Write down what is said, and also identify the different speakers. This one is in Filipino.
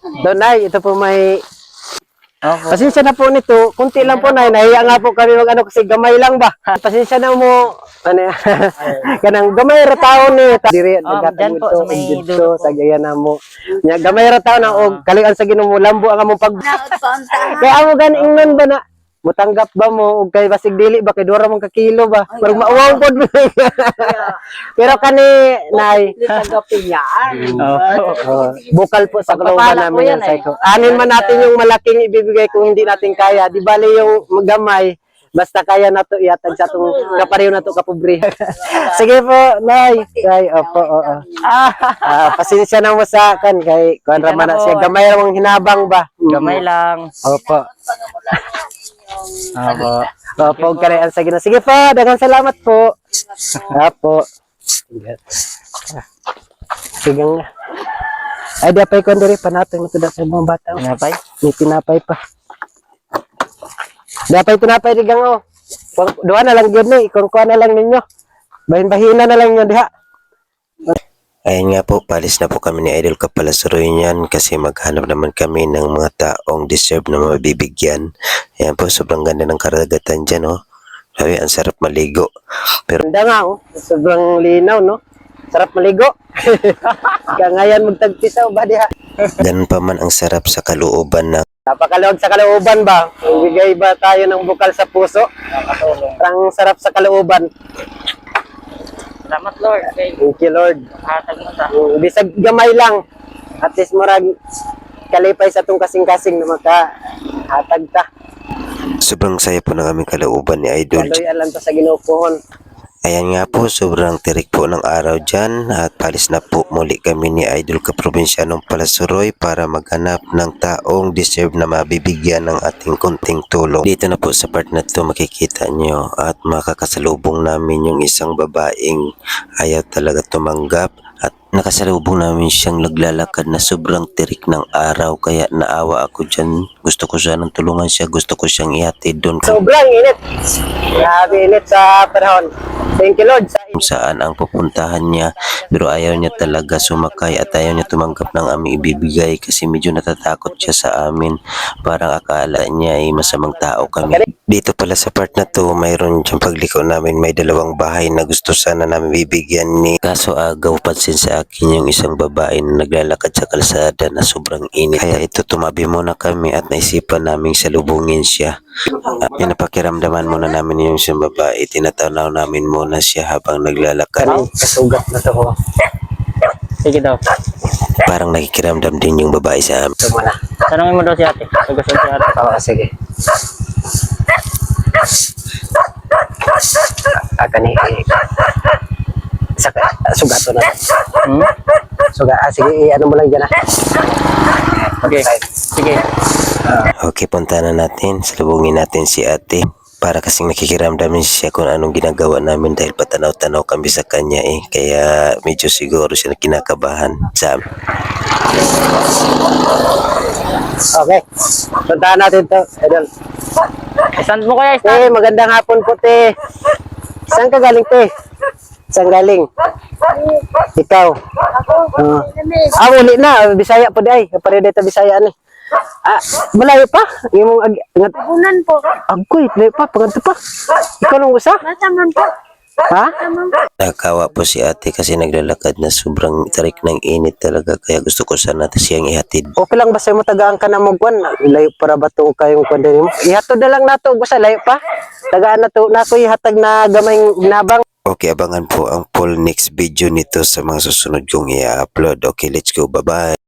Speaker 1: Doon Nay, ito po may
Speaker 2: Opo.
Speaker 1: pasensya na po nito. Kunti lang po Nay. Nahiya nga po kami mag ano kasi gamay lang ba. Pasensya na mo. Ano yan? Kanang gamay ra tao ni. Diri
Speaker 2: dyan po, sa may dulo
Speaker 1: dito
Speaker 2: po.
Speaker 1: sa gaya na mo. Nya gamay ra tao na og kalian sa Ginoo mo lambo ang among pag. Kaya amo ganing nun ba na mutanggap ba mo og kay basig dili ba kay dura man ka kilo ba. Pero mauwaw pod. Pero kani Nay
Speaker 3: Tanggapin yan.
Speaker 2: Opo.
Speaker 1: bukal po sa kalooban
Speaker 2: Pagpapala po
Speaker 1: namin
Speaker 2: yan
Speaker 1: yung psycho. Anin man natin yung malaking ibibigay kung hindi natin kaya. Di bali yung gamay, basta kaya na to iatag sa itong kapareho na to kapobre. Sige po, Nay. Kay, opo, oo. Pasensya na mo sa akin kay kuan ra man na siya. Gamay ramang hinabang ba?
Speaker 2: Gamay lang.
Speaker 1: Opo.
Speaker 2: Opo.
Speaker 1: Opo, karayan sa Ginoo. Sige po, daghang salamat po. Opo. Sige nga. Ay, di apay ko diri panatong na to sa mga bata.
Speaker 2: Pinapay?
Speaker 1: May pinapay pa. Dapat pinapay rin gang o. Doon na lang yun eh. Kung kuha na lang ninyo. Bahin-bahina na lang yun diha.
Speaker 4: Ayun nga po, palis na po kami ni Idol Kapalasuroy niyan kasi maghanap naman kami ng mga taong deserve na mabibigyan. Ayan po, sobrang ganda ng karagatan dyan, oh. Sabi, ang sarap maligo. Pero
Speaker 1: Ganda nga oh. Sobrang linaw no. Sarap maligo. Kaya ngayon magtagpisaw ba diha.
Speaker 4: ganun pa man ang sarap sa kalooban ng
Speaker 1: Napakaluwag sa kalooban ba? Bigay ba tayo ng bukal sa puso? Parang sarap sa kalooban.
Speaker 2: Salamat, Lord. Okay.
Speaker 1: Thank you Lord.
Speaker 2: Hatag mo sa...
Speaker 1: Bisag gamay lang. At least murag kalipay sa tong kasing-kasing na makahatag ta.
Speaker 4: sobrang saya po ng aming kalooban ni Idol.
Speaker 1: Kaloy alam ta sa Ginoo pohon.
Speaker 4: Ayan nga po, sobrang tirik po ng araw dyan at palis na po muli kami ni Idol Kaprobinsyanong Palasuroy para maghanap ng taong deserve na mabibigyan ng ating kunting tulong. Dito na po sa part na to makikita nyo at makakasalubong namin yung isang babaeng ayaw talaga tumanggap at nakasalubong namin siyang naglalakad na sobrang tirik ng araw kaya naawa ako dyan. Gusto ko siya ng tulungan siya, gusto ko siyang ihatid doon
Speaker 1: Sobrang init. Grabe init sa panahon. Thank you Lord sa
Speaker 4: kung saan ang pupuntahan niya pero ayaw niya talaga sumakay at ayaw niya tumanggap ng aming ibibigay kasi medyo natatakot siya sa amin, parang akala niya ay masamang tao kami. Dito pala sa part na to mayroon diyang pagliko namin, may dalawang bahay na gusto sana namin bibigyan ni kaso agaw pansin sa akin yung isang babae na naglalakad sa kalsada na sobrang init kaya ito tumabi muna kami at naisipan naming salubungin siya at pinapakiramdaman muna namin yung isang babae, tinatanaw namin muna siya habang naglalakad.
Speaker 1: kasugat na to ko.
Speaker 2: Sige daw.
Speaker 4: Parang nakikiramdam din yung babae sa amin.
Speaker 1: Ito muna.
Speaker 2: Tanungin mo daw si ate. Sagusin si ate.
Speaker 1: Oo, sige. Kani sugato na.
Speaker 2: Hmm?
Speaker 1: Sige, ano mo lang dyan ah.
Speaker 2: Okay. Sige.
Speaker 4: Okay, punta na natin. Salubungin natin si ate. Para kasing nakikiramdam siya kung anong ginagawa namin dahil patanaw-tanaw kami sa kanya eh. Kaya medyo siguro siya na kinakabahan sa amin.
Speaker 1: Okay. Puntahan natin to. Idol.
Speaker 2: Stand mo kaya, stand.
Speaker 1: Magandang hapon po, te. Saan ka galing, te? Saan galing? Ikaw? Ako. Uli na. Bisaya po, day. Kaparede ta Bisaya, ni. Malayo pa? Yung
Speaker 3: Tabunan po.
Speaker 1: Agoy, layo pa. Panganto pa. Ikaw nung usa?
Speaker 3: Mataman po.
Speaker 1: Ha?
Speaker 4: Nakakawa po si ate kasi naglalakad na sobrang tarik ng init talaga kaya gusto ko sana siyang ihatid.
Speaker 1: Okay lang ba sa'yo matagaan ka na magwan? Layo para ba ito kayong kwanda mo? Ihatod na lang nato. Basta layo pa. Tagaan na to. Nato ihatag na gamayng hinabang.
Speaker 4: Okay, abangan po ang full next video nito sa mga susunod kong i-upload. Okay, let's go. Bye-bye.